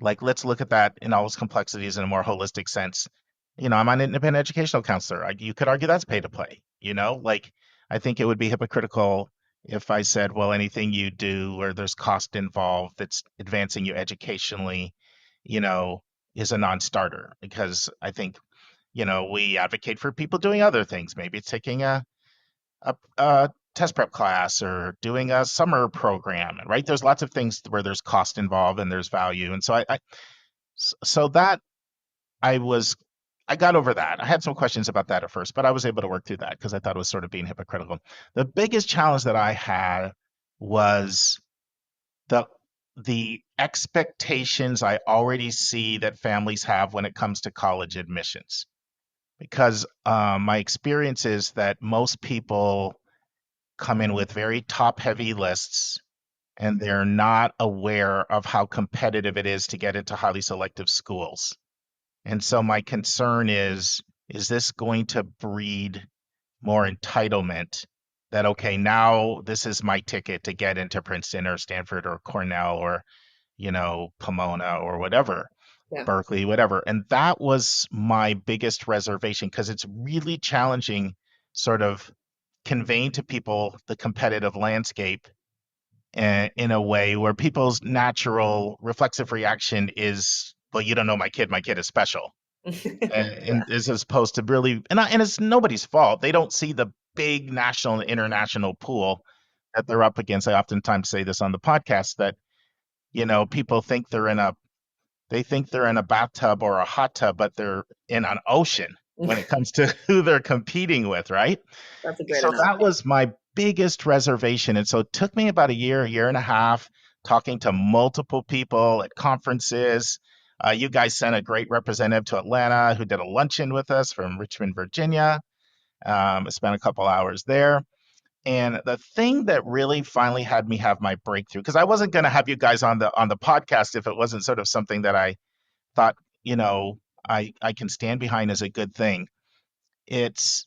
like, let's look at that in all its complexities in a more holistic sense. I'm an independent educational counselor. You could argue that's pay to play, like, I think it would be hypocritical if I said, well, anything you do where there's cost involved that's advancing you educationally, is a non-starter, because I think, we advocate for people doing other things. Maybe it's taking a test prep class or doing a summer program, right? There's lots of things where there's cost involved and there's value. And so I got over that. I had some questions about that at first, but I was able to work through that because I thought it was sort of being hypocritical. The biggest challenge that I had was the expectations I already see that families have when it comes to college admissions. Because my experience is that most people come in with very top-heavy lists, and they're not aware of how competitive it is to get into highly selective schools. And so my concern is this going to breed more entitlement that, okay, now this is my ticket to get into Princeton or Stanford or Cornell or, Pomona or whatever, Yeah. Berkeley, whatever. And that was my biggest reservation, because it's really challenging sort of conveying to people the competitive landscape in a way where people's natural reflexive reaction is, well, you don't know my kid is special. And as opposed to really, and it's nobody's fault. They don't see the big national and international pool that they're up against. I oftentimes say this on the podcast that, people think they're in a bathtub or a hot tub, but they're in an ocean when it comes to who they're competing with, right? That's a great So analogy. that was my biggest reservation. And so it took me about a year and a half, talking to multiple people at conferences. You guys sent a great representative to Atlanta who did a luncheon with us from Richmond, Virginia. I spent a couple hours there. And the thing that really finally had me have my breakthrough, because I wasn't going to have you guys on the podcast if it wasn't sort of something that I thought, I can stand behind as a good thing. It's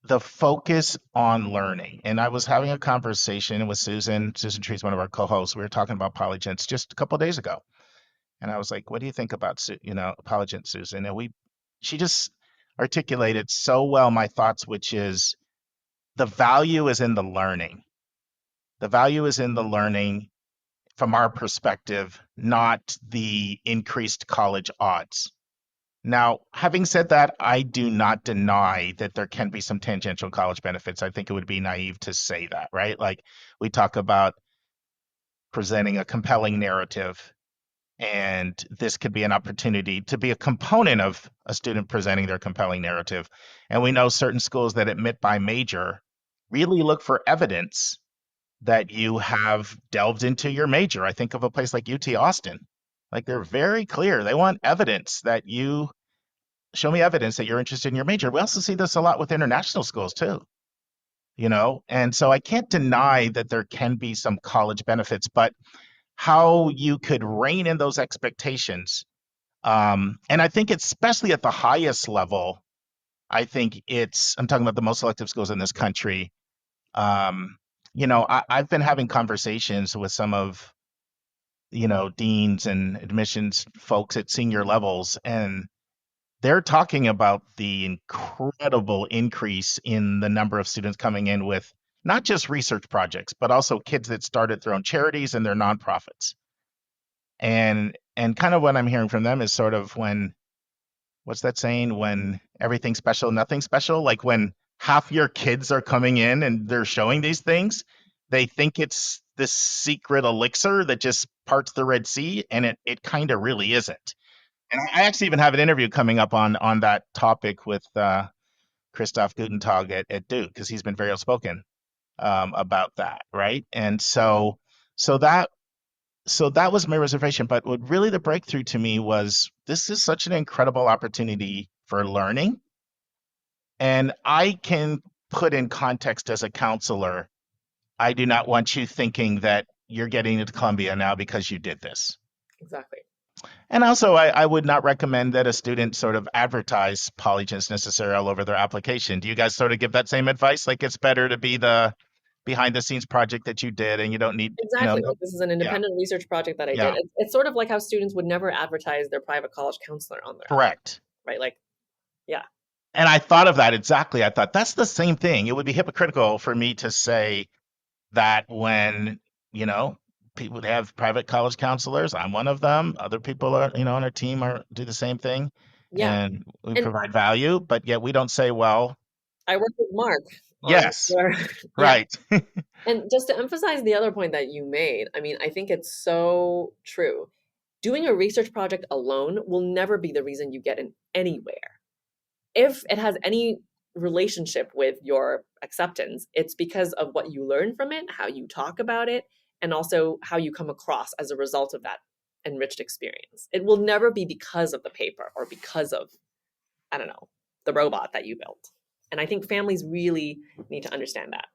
the focus on learning. And I was having a conversation with Susan Trees, one of our co-hosts. We were talking about Polygence just a couple of days ago. And I was like, what do you think about, Polygence, Susan? And she just articulated so well my thoughts, which is the value is in the learning. The value is in the learning from our perspective, not the increased college odds. Now, having said that, I do not deny that there can be some tangential college benefits. I think it would be naive to say that, right? Like, we talk about presenting a compelling narrative And this could be an opportunity to be a component of a student presenting their compelling narrative. And we know certain schools that admit by major really look for evidence that you have delved into your major. I think of a place like UT Austin. Like they're very clear. They want evidence that you show me evidence that you're interested in your major. We also see this a lot with international schools too, and so I can't deny that there can be some college benefits, but how you could rein in those expectations. And I think especially at the highest level, I'm talking about the most selective schools in this country. I've been having conversations with some of, deans and admissions folks at senior levels, and they're talking about the incredible increase in the number of students coming in with not just research projects, but also kids that started their own charities and their nonprofits. And kind of what I'm hearing from them is sort of what's that saying? When everything's special, nothing's special. Like when half your kids are coming in and they're showing these things, they think it's this secret elixir that just parts the Red Sea, and it kind of really isn't. And I actually even have an interview coming up on that topic with Christoph Gutentag at Duke, because he's been very outspoken about that, right? And so that was my reservation. But what really the breakthrough to me was this is such an incredible opportunity for learning. And I can put in context as a counselor, I do not want you thinking that you're getting into Columbia now because you did this. Exactly. And also, I would not recommend that a student sort of advertise Polygence necessarily all over their application. Do you guys sort of give that same advice? Like it's better to be the behind the scenes project that you did and you don't need, Exactly. Like this is an independent research project that I did. It's sort of like how students would never advertise their private college counselor on there. Correct. Right. Like, yeah. And I thought of that exactly. I thought that's the same thing. It would be hypocritical for me to say that when, people have private college counselors, I'm one of them. Other people are, on our team do the same thing. Yeah. And we provide value, but yet we don't say, well, I work with Mark. Yes. Right. And just to emphasize the other point that you made, I mean, I think it's so true. Doing a research project alone will never be the reason you get in anywhere. If it has any relationship with your acceptance, it's because of what you learn from it, how you talk about it, and also how you come across as a result of that enriched experience. It will never be because of the paper or because of, I don't know, the robot that you built. And I think families really need to understand that.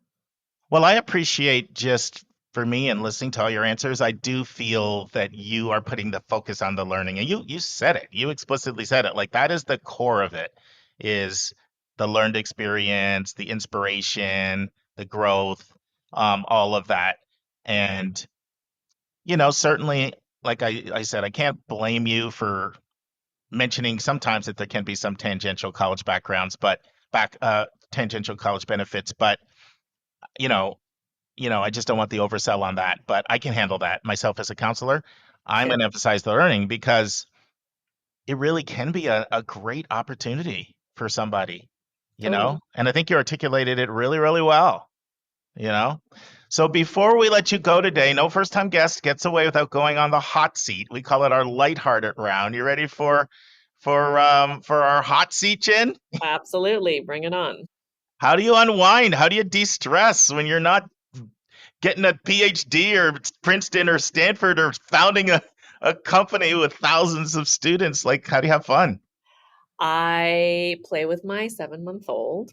Well, I appreciate just for me and listening to all your answers, I do feel that you are putting the focus on the learning. And you said it. You explicitly said it. Like that is the core of it, is the learned experience, the inspiration, the growth, all of that. And, certainly, like I said, I can't blame you for mentioning sometimes that there can be some tangential college backgrounds, but tangential college benefits. But, I just don't want the oversell on that, but I can handle that myself as a counselor. I'm going to emphasize the learning because it really can be a great opportunity for somebody, and I think you articulated it really, really well, So before we let you go today, no first-time guest gets away without going on the hot seat. We call it our lighthearted round. You ready for our hot seat, Jin? Absolutely. Bring it on. How do you unwind? How do you de-stress when you're not getting a PhD or Princeton or Stanford or founding a company with thousands of students? Like, how do you have fun? I play with my 7-month-old.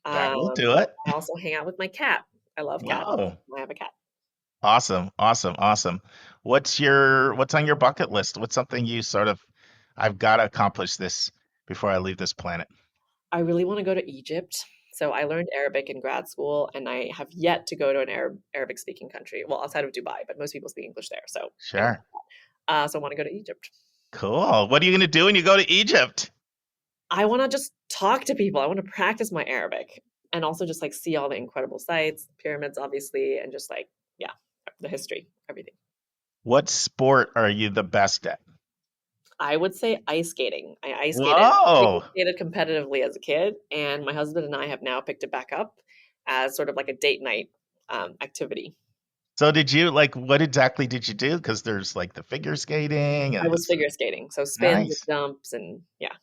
That will do it. I also hang out with my cat. I love cats. Wow. I have a cat. Awesome. What's on your bucket list? What's something you sort of, I've got to accomplish this before I leave this planet? I really want to go to Egypt. So I learned Arabic in grad school, and I have yet to go to an Arabic-speaking country. Well, outside of Dubai, but most people speak English there. So sure. So I want to go to Egypt. Cool. What are you going to do when you go to Egypt? I want to just talk to people. I want to practice my Arabic and also just like see all the incredible sites, pyramids, obviously, and just like, the history, everything. What sport are you the best at? I would say ice skating. I ice skated competitively as a kid, and my husband and I have now picked it back up as sort of like a date night activity. So did you what exactly did you do? Because there's like the figure skating I and was figure skating, so spins and nice. jumps and yeah.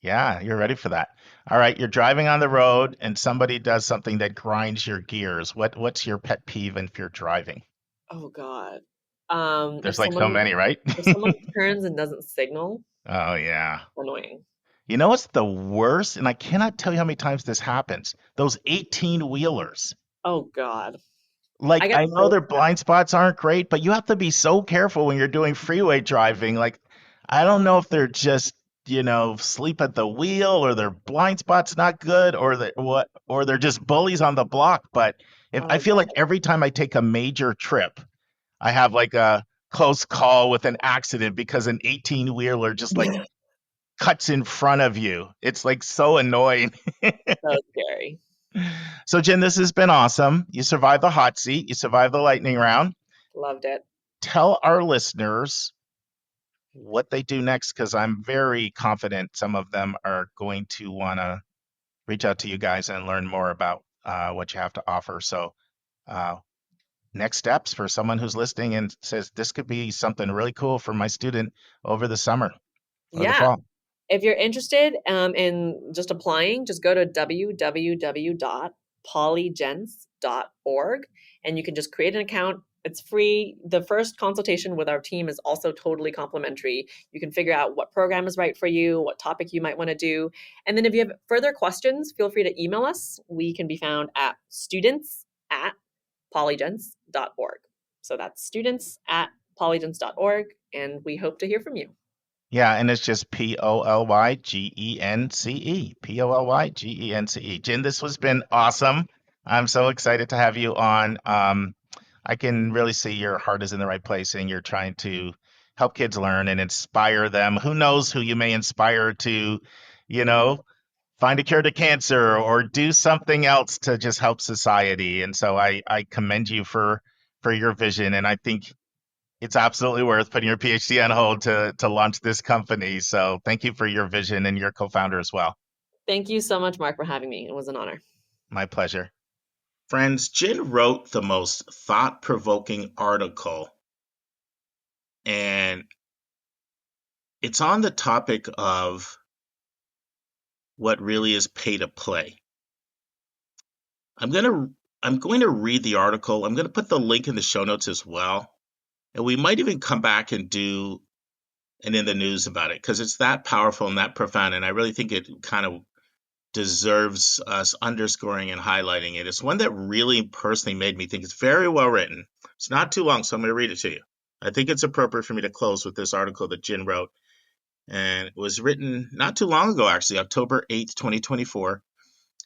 Yeah, you're ready for that. All right, you're driving on the road and somebody does something that grinds your gears. What's your pet peeve if you're driving? Oh God. There's like so many, right? If someone turns and doesn't signal, Oh yeah. annoying. You know what's the worst? And I cannot tell you how many times this happens. Those 18 wheelers. Oh God. I Like get I know so their blind spots aren't great, but you have to be so careful when you're doing freeway driving. Like I don't know if they're just, sleep at the wheel or their blind spot's not good or they're just bullies on the block, but if I oh feel like every time I take a major trip, I have like a close call with an accident because an 18 wheeler just like God. cuts in front of you. It's like so annoying. So scary. So, Jen, this has been awesome. You survived the hot seat, you survived the lightning round. Loved it. Tell our listeners what they do next because I'm very confident some of them are going to want to reach out to you guys and learn more about what you have to offer. So, uh, next steps for someone who's listening and says, this could be something really cool for my student over the summer or the Yeah. fall. If you're interested in just applying, just go to www.polygence.org and you can just create an account. It's free. The first consultation with our team is also totally complimentary. You can figure out what program is right for you, what topic you might want to do. And then if you have further questions, feel free to email us. We can be found at students@polygence.org. So that's students@polygence.org. And we hope to hear from you. Yeah, and it's just Polygence. Polygence. Jen, this has been awesome. I'm so excited to have you on. I can really see your heart is in the right place and you're trying to help kids learn and inspire them. Who knows who you may inspire to, you know, find a cure to cancer or do something else to just help society. And so I commend you for your vision. And I think it's absolutely worth putting your PhD on hold to launch this company. So thank you for your vision and your co-founder as well. Thank you so much, Mark, for having me. It was an honor. My pleasure. Friends, Jin wrote the most thought-provoking article, and it's on the topic of what really is pay to play. I'm going to read the article. I'm going to put the link in the show notes as well. And we might even come back and do an in the news about it because it's that powerful and that profound. And I really think it kind of deserves us underscoring and highlighting it. It's one that really personally made me think it's very well written. It's not too long, so I'm going to read it to you. I think it's appropriate for me to close with this article that Jin wrote. And it was written not too long ago, actually, October 8th, 2024.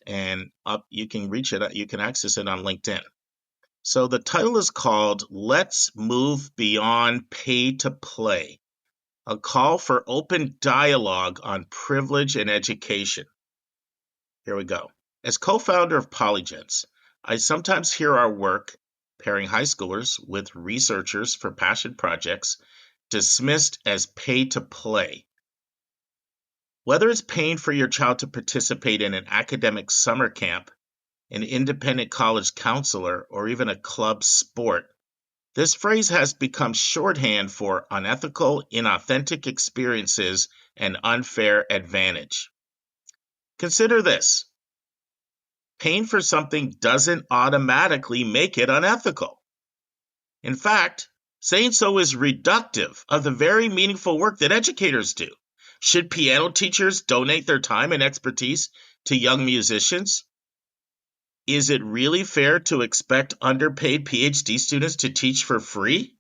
And you can reach it, you can access it on LinkedIn. So the title is called Let's Move Beyond Pay to Play, a call for open dialogue on privilege and education. Here we go. As co-founder of Polygence, I sometimes hear our work, pairing high schoolers with researchers for passion projects, dismissed as pay to play. Whether it's paying for your child to participate in an academic summer camp, an independent college counselor, or even a club sport, this phrase has become shorthand for unethical, inauthentic experiences and unfair advantage. Consider this. Paying for something doesn't automatically make it unethical. In fact, saying so is reductive of the very meaningful work that educators do. Should piano teachers donate their time and expertise to young musicians? Is it really fair to expect underpaid PhD students to teach for free?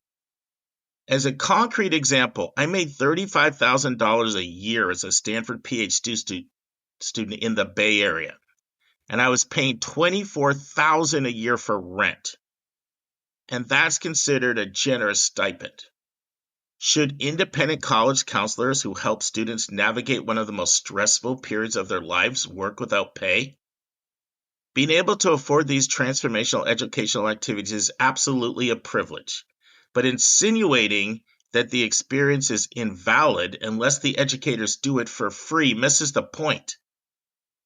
As a concrete example, I made $35,000 a year as a Stanford PhD student in the Bay Area, and I was paying $24,000 a year for rent. And that's considered a generous stipend. Should independent college counselors who help students navigate one of the most stressful periods of their lives work without pay? Being able to afford these transformational educational activities is absolutely a privilege, but insinuating that the experience is invalid unless the educators do it for free misses the point.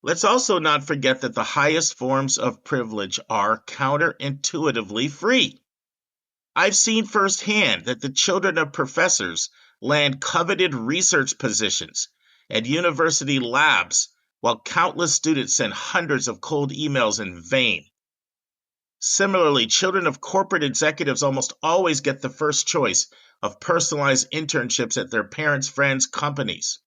Let's also not forget that the highest forms of privilege are counterintuitively free. I've seen firsthand that the children of professors land coveted research positions at university labs while countless students send hundreds of cold emails in vain. Similarly, children of corporate executives almost always get the first choice of personalized internships at their parents' friends' companies.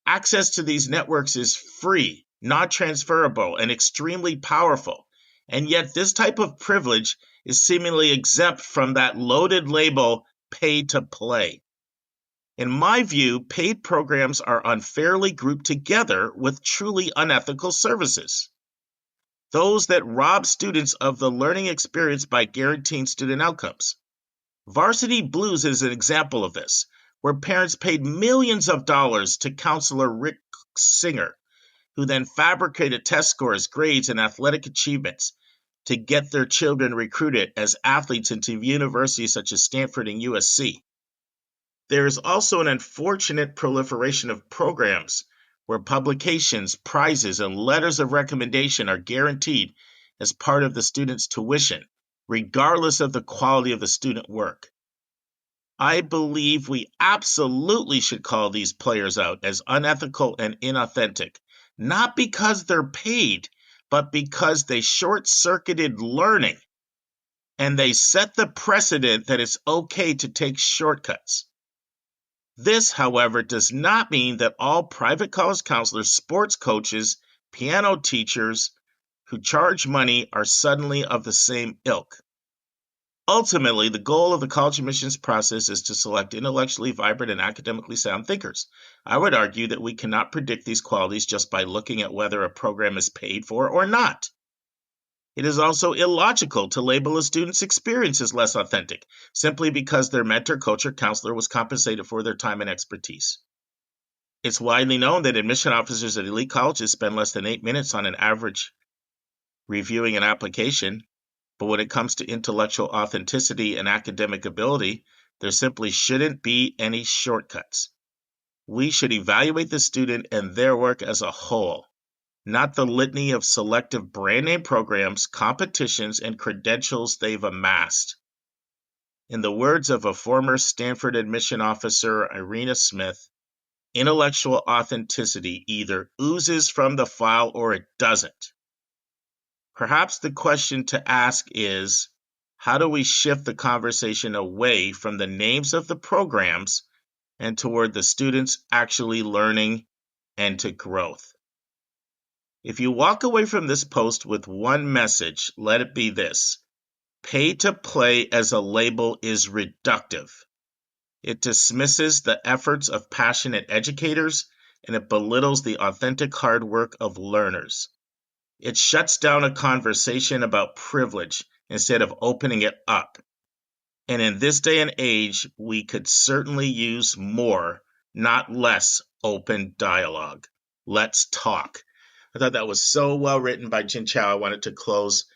Access to these networks is free, non-transferable, and extremely powerful. And yet this type of privilege is seemingly exempt from that loaded label, pay to play. In my view, paid programs are unfairly grouped together with truly unethical services. Those that rob students of the learning experience by guaranteeing student outcomes. Varsity Blues is an example of this, where parents paid millions of dollars to counselor Rick Singer, who then fabricated test scores, grades, and athletic achievements to get their children recruited as athletes into universities such as Stanford and USC. There is also an unfortunate proliferation of programs where publications, prizes, and letters of recommendation are guaranteed as part of the student's tuition, regardless of the quality of the student work. I believe we absolutely should call these players out as unethical and inauthentic, not because they're paid, but because they short-circuited learning, and they set the precedent that it's okay to take shortcuts. This, however, does not mean that all private college counselors, sports coaches, piano teachers who charge money are suddenly of the same ilk. Ultimately, the goal of the college admissions process is to select intellectually vibrant and academically sound thinkers. I would argue that we cannot predict these qualities just by looking at whether a program is paid for or not. It is also illogical to label a student's experience as less authentic, simply because their mentor, coach, or counselor was compensated for their time and expertise. It's widely known that admission officers at elite colleges spend less than 8 minutes on an average reviewing an application, but when it comes to intellectual authenticity and academic ability, there simply shouldn't be any shortcuts. We should evaluate the student and their work as a whole, not the litany of selective brand name programs, competitions, and credentials they've amassed. In the words of a former Stanford admission officer, Irena Smith, intellectual authenticity either oozes from the file or it doesn't. Perhaps the question to ask is, how do we shift the conversation away from the names of the programs and toward the students actually learning and to growth? If you walk away from this post with one message, let it be this: pay to play as a label is reductive. It dismisses the efforts of passionate educators, and it belittles the authentic hard work of learners. It shuts down a conversation about privilege instead of opening it up. And in this day and age, we could certainly use more, not less, open dialogue. Let's talk. I thought that was so well written by Jin Chow. I wanted to close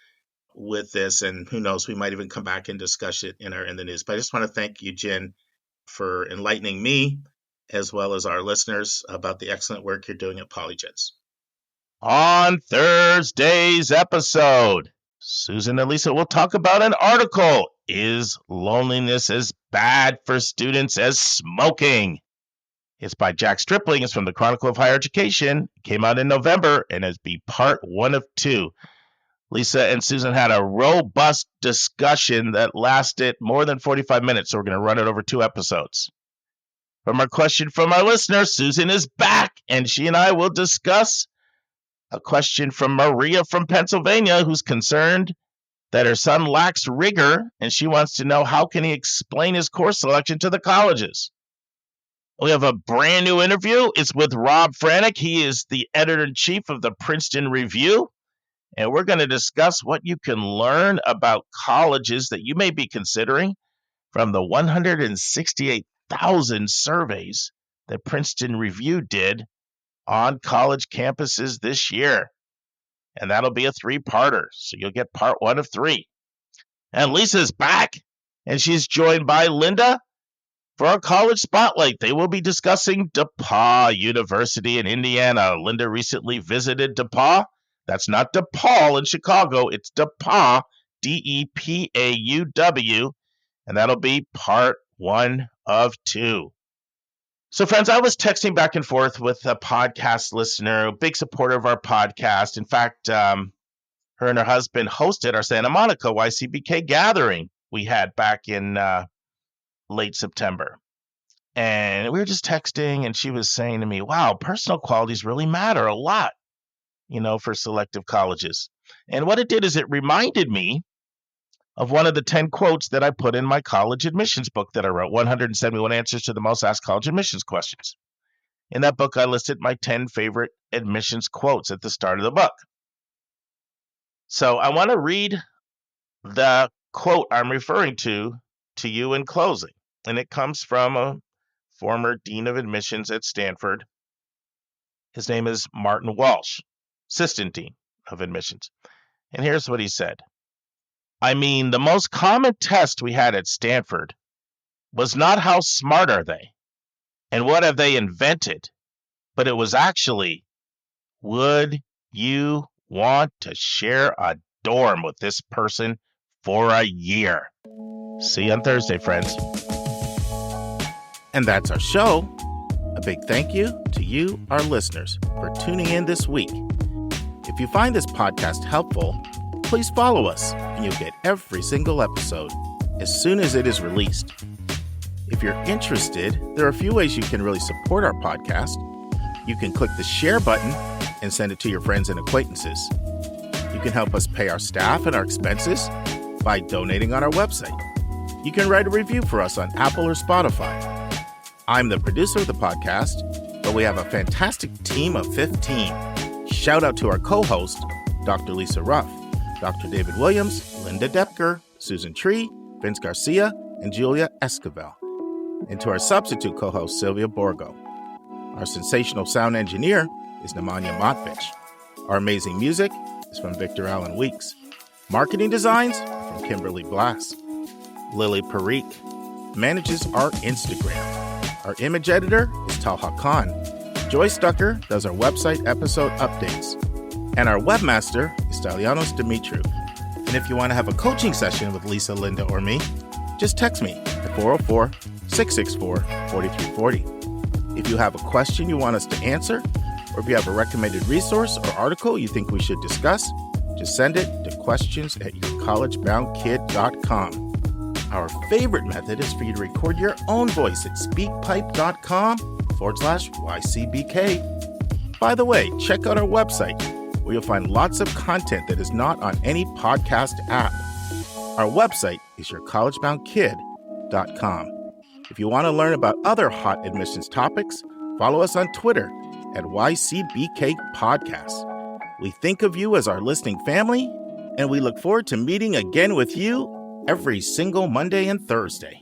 with this, and who knows, we might even come back and discuss it in the news. But I just want to thank you, Jin, for enlightening me as well as our listeners about the excellent work you're doing at Polygence. On Thursday's episode, Susan and Lisa will talk about an article, Is Loneliness as Bad for Students as Smoking? It's by Jack Stripling. It's from the Chronicle of Higher Education. It came out in November and is be part 1 of 2. Lisa and Susan had a robust discussion that lasted more than 45 minutes, so we're going to run it over 2 episodes. From our question from our listener, Susan is back, and she and I will discuss a question from Maria from Pennsylvania, who's concerned that her son lacks rigor, and she wants to know how can he explain his course selection to the colleges. We have a brand new interview. It's with Rob Franick. He is the editor-in-chief of the Princeton Review, and we're going to discuss what you can learn about colleges that you may be considering from the 168,000 surveys that Princeton Review did on college campuses this year. And that'll be a 3-parter, so you'll get part 1 of 3. And Lisa's back, and she's joined by Linda for our college spotlight. They will be discussing DePauw University in Indiana. Linda recently visited DePauw. That's not DePaul in Chicago. It's DePauw, D-E-P-A-U-W, And that'll be part 1 of 2. So, friends, I was texting back and forth with a podcast listener, a big supporter of our podcast. In fact, her and her husband hosted our Santa Monica YCBK gathering we had back in late September. And we were just texting, and she was saying to me, wow, personal qualities really matter a lot, for selective colleges. And what it did is it reminded me of one of the 10 quotes that I put in my college admissions book that I wrote, 171 Answers to the Most Asked College Admissions Questions. In that book, I listed my 10 favorite admissions quotes at the start of the book. So I want to read the quote I'm referring to you in closing. And it comes from a former dean of admissions at Stanford. His name is Martin Walsh, assistant dean of admissions. And here's what he said. I mean, the most common test we had at Stanford was not how smart are they and what have they invented, but it was actually, would you want to share a dorm with this person for a year? See you on Thursday, friends. And that's our show. A big thank you to you, our listeners, for tuning in this week. If you find this podcast helpful, please follow us and you'll get every single episode as soon as it is released. If you're interested, there are a few ways you can really support our podcast. You can click the share button and send it to your friends and acquaintances. You can help us pay our staff and our expenses by donating on our website. You can write a review for us on Apple or Spotify. I'm the producer of the podcast, but we have a fantastic team of 15. Shout out to our co-host, Dr. Lisa Ruff, Dr. David Williams, Linda Depker, Susan Tree, Vince Garcia, and Julia Esquivel. And to our substitute co-host, Sylvia Borgo. Our sensational sound engineer is Nemanja Motvich. Our amazing music is from Victor Allen Weeks. Marketing designs are from Kimberly Blass. Lily Parikh manages our Instagram. Our image editor is Talha Khan. Joyce Ducker does our website episode updates. And our webmaster is Stalianos Dimitriou. And if you want to have a coaching session with Lisa, Linda, or me, just text me at 404-664-4340. If you have a question you want us to answer, or if you have a recommended resource or article you think we should discuss, just send it to questions@yourcollegeboundkid.com. Our favorite method is for you to record your own voice at speakpipe.com/YCBK. By the way, check out our website, where you'll find lots of content that is not on any podcast app. Our website is yourcollegeboundkid.com. If you want to learn about other hot admissions topics, follow us on Twitter at YCBK Podcasts. We think of you as our listening family, and we look forward to meeting again with you every single Monday and Thursday.